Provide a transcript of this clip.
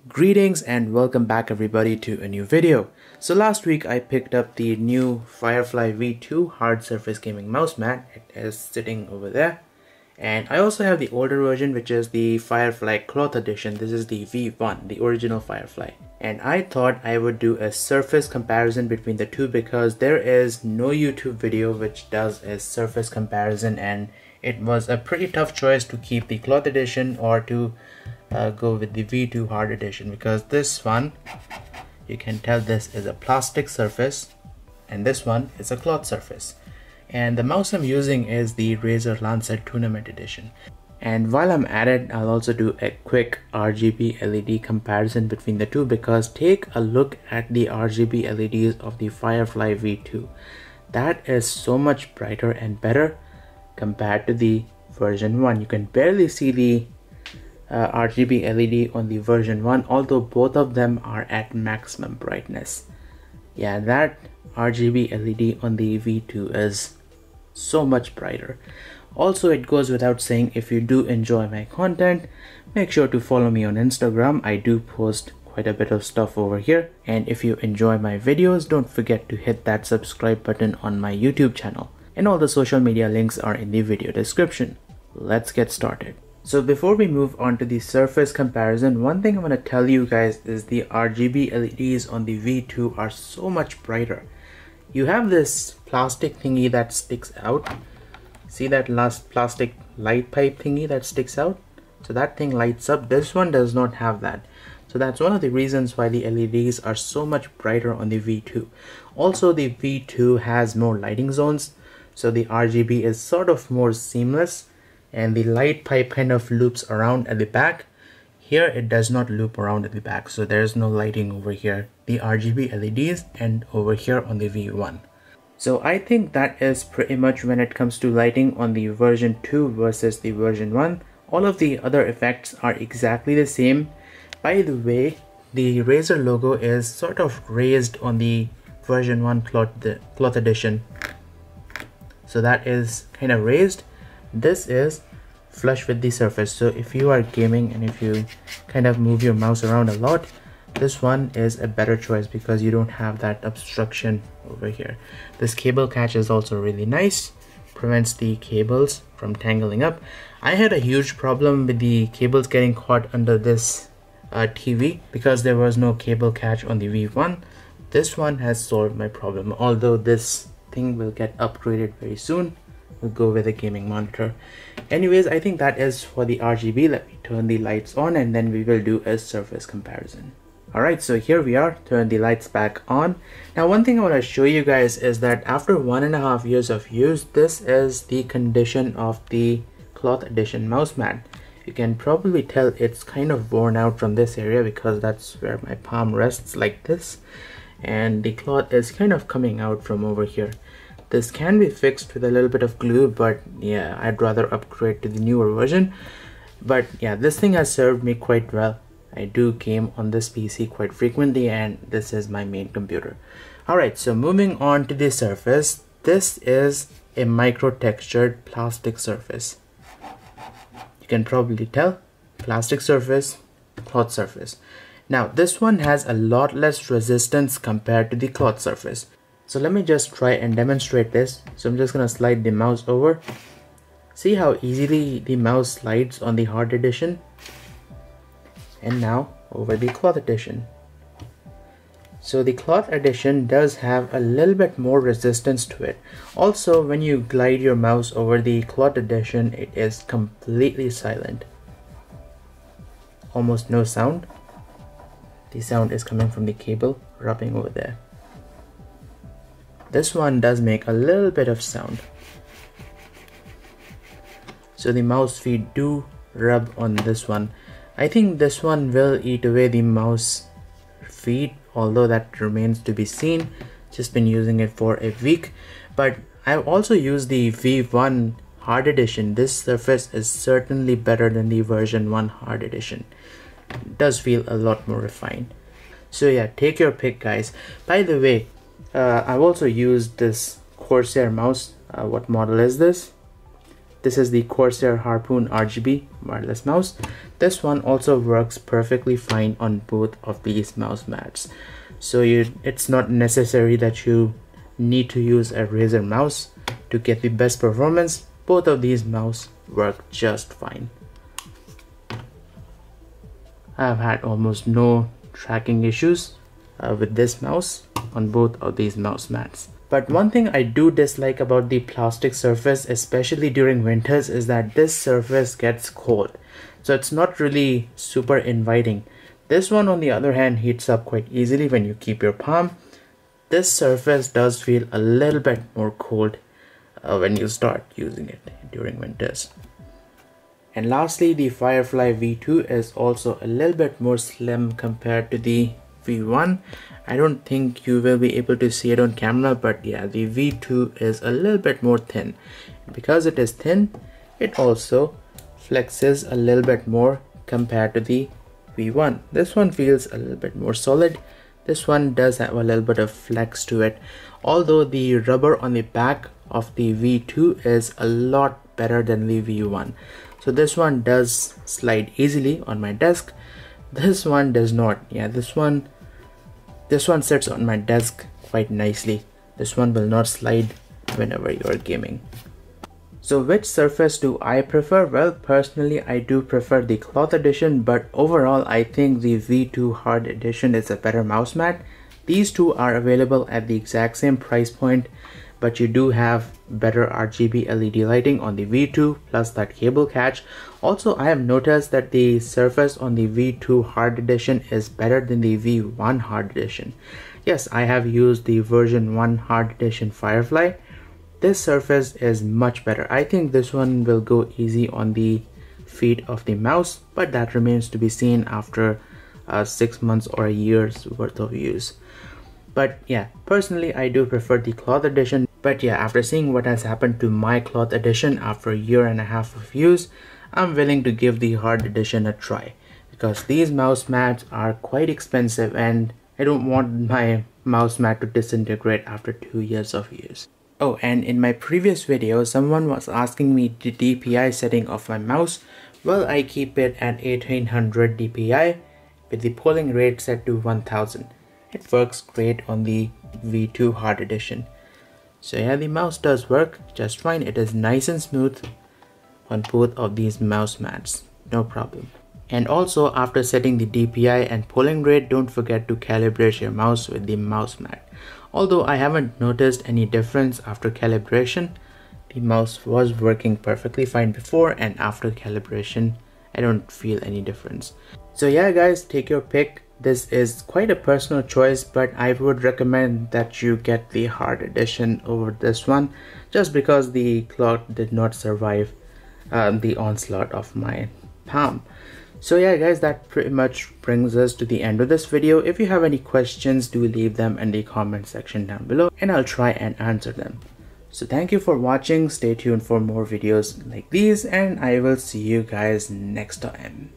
Greetings and welcome back everybody to a new video. So last week I picked up the new Firefly V2 Hard Surface gaming mouse mat. It is sitting over there. And I also have the older version, which is the Firefly Cloth edition. This is the V1, the original Firefly. And I thought I would do a surface comparison between the two because there is no YouTube video which does a surface comparison, and it was a pretty tough choice to keep the Cloth edition or to go with the V2 Hard edition, because this one, you can tell this is a plastic surface and this one is a cloth surface. And the mouse I'm using is the Razer Lancehead Tournament edition. And while I'm at it, I'll also do a quick RGB LED comparison between the two, because take a look at the RGB LEDs of the Firefly V2. That is so much brighter and better compared to the version 1. You can barely see the RGB LED on the version 1, although both of them are at maximum brightness. Yeah, that RGB LED on the V2 is so much brighter. Also, it goes without saying, if you do enjoy my content, make sure to follow me on Instagram. I do post quite a bit of stuff over here. And if you enjoy my videos, don't forget to hit that subscribe button on my YouTube channel. And all the social media links are in the video description. Let's get started. So before we move on to the surface comparison, one thing I want to tell you guys is the RGB LEDs on the V2 are so much brighter. You have this plastic thingy that sticks out. See that last plastic light pipe thingy that sticks out? So that thing lights up. This one does not have that. So that's one of the reasons why the LEDs are so much brighter on the V2. Also, the V2 has more lighting zones, so the RGB is sort of more seamless. And the light pipe kind of loops around at the back. Here it does not loop around at the back, so there's no lighting over here, the RGB LEDs, and over here on the V1. So I think that is pretty much when it comes to lighting on the version 2 versus the version 1. All of the other effects are exactly the same. By the way, the Razer logo is sort of raised on the version 1 cloth edition. So that is kind of raised. This is flush with the surface, so if you are gaming and if you kind of move your mouse around a lot, this one is a better choice because you don't have that obstruction over here. This cable catch is also really nice, prevents the cables from tangling up. I had a huge problem with the cables getting caught under this TV because there was no cable catch on the V1. This one has solved my problem, although this thing will get upgraded very soon. We'll go with a gaming monitor. Anyways, I think that is for the RGB. Let me turn the lights on and then we will do a surface comparison. Alright, so here we are, turn the lights back on. Now one thing I want to show you guys is that after 1.5 years of use, this is the condition of the cloth edition mouse mat. You can probably tell it's kind of worn out from this area because that's where my palm rests, like this. And the cloth is kind of coming out from over here. This can be fixed with a little bit of glue, but yeah, I'd rather upgrade to the newer version. But yeah, this thing has served me quite well. I do game on this PC quite frequently and this is my main computer. Alright, so moving on to the surface. This is a micro textured plastic surface. You can probably tell, plastic surface, cloth surface. Now this one has a lot less resistance compared to the cloth surface. So let me just try and demonstrate this. So I'm just gonna slide the mouse over. See how easily the mouse slides on the hard edition? And now over the cloth edition. So the cloth edition does have a little bit more resistance to it. Also, when you glide your mouse over the cloth edition, it is completely silent. Almost no sound. The sound is coming from the cable rubbing over there. This one does make a little bit of sound. So the mouse feet do rub on this one. I think this one will eat away the mouse feet, although that remains to be seen. Just been using it for a week. But I've also used the V1 Hard Edition. This surface is certainly better than the version 1 Hard Edition. It does feel a lot more refined. So yeah, take your pick guys. By the way, I've also used this Corsair mouse. What model is this? This is the Corsair Harpoon RGB wireless mouse. This one also works perfectly fine on both of these mouse mats. So it's not necessary that you need to use a Razer mouse to get the best performance. Both of these mouse work just fine. I've had almost no tracking issues with this mouse on both of these mouse mats. But one thing I do dislike about the plastic surface, especially during winters, is that this surface gets cold. So it's not really super inviting. This one on the other hand heats up quite easily when you keep your palm. This surface does feel a little bit more cold when you start using it during winters. And lastly, the Firefly V2 is also a little bit more slim compared to the V1. I don't think you will be able to see it on camera, but yeah, the V2 is a little bit more thin. Because it is thin, it also flexes a little bit more compared to the V1. This one feels a little bit more solid. This one does have a little bit of flex to it, although the rubber on the back of the V2 is a lot better than the V1. So this one does slide easily on my desk. This one does not. Yeah, this one sits on my desk quite nicely. This one will not slide whenever you are gaming. So which surface do I prefer? Well, personally I do prefer the cloth edition, but overall I think the V2 Hard edition is a better mouse mat. These two are available at the exact same price point, but you do have better RGB LED lighting on the V2 plus that cable catch. Also, I have noticed that the surface on the V2 Hard edition is better than the V1 Hard edition. Yes, I have used the version 1 Hard edition Firefly. This surface is much better. I think this one will go easy on the feet of the mouse, but that remains to be seen after 6 months or a year's worth of use. But yeah, personally I do prefer the cloth edition. But yeah, after seeing what has happened to my cloth edition after a year and a half of use, I'm willing to give the hard edition a try, because these mouse mats are quite expensive and I don't want my mouse mat to disintegrate after 2 years of use. Oh, and in my previous video, someone was asking me the DPI setting of my mouse. Well, I keep it at 1800 DPI with the polling rate set to 1000. It works great on the V2 Hard edition. So yeah, the mouse does work just fine. It is nice and smooth on both of these mouse mats, no problem. And also, after setting the DPI and polling rate, don't forget to calibrate your mouse with the mouse mat. Although I haven't noticed any difference after calibration, the mouse was working perfectly fine before, and after calibration I don't feel any difference. So yeah guys, take your pick. This is quite a personal choice, but I would recommend that you get the hard edition over this one, just because the cloth did not survive the onslaught of my palm. So yeah guys, that pretty much brings us to the end of this video. If you have any questions, do leave them in the comment section down below and I'll try and answer them. So thank you for watching. Stay tuned for more videos like these and I will see you guys next time.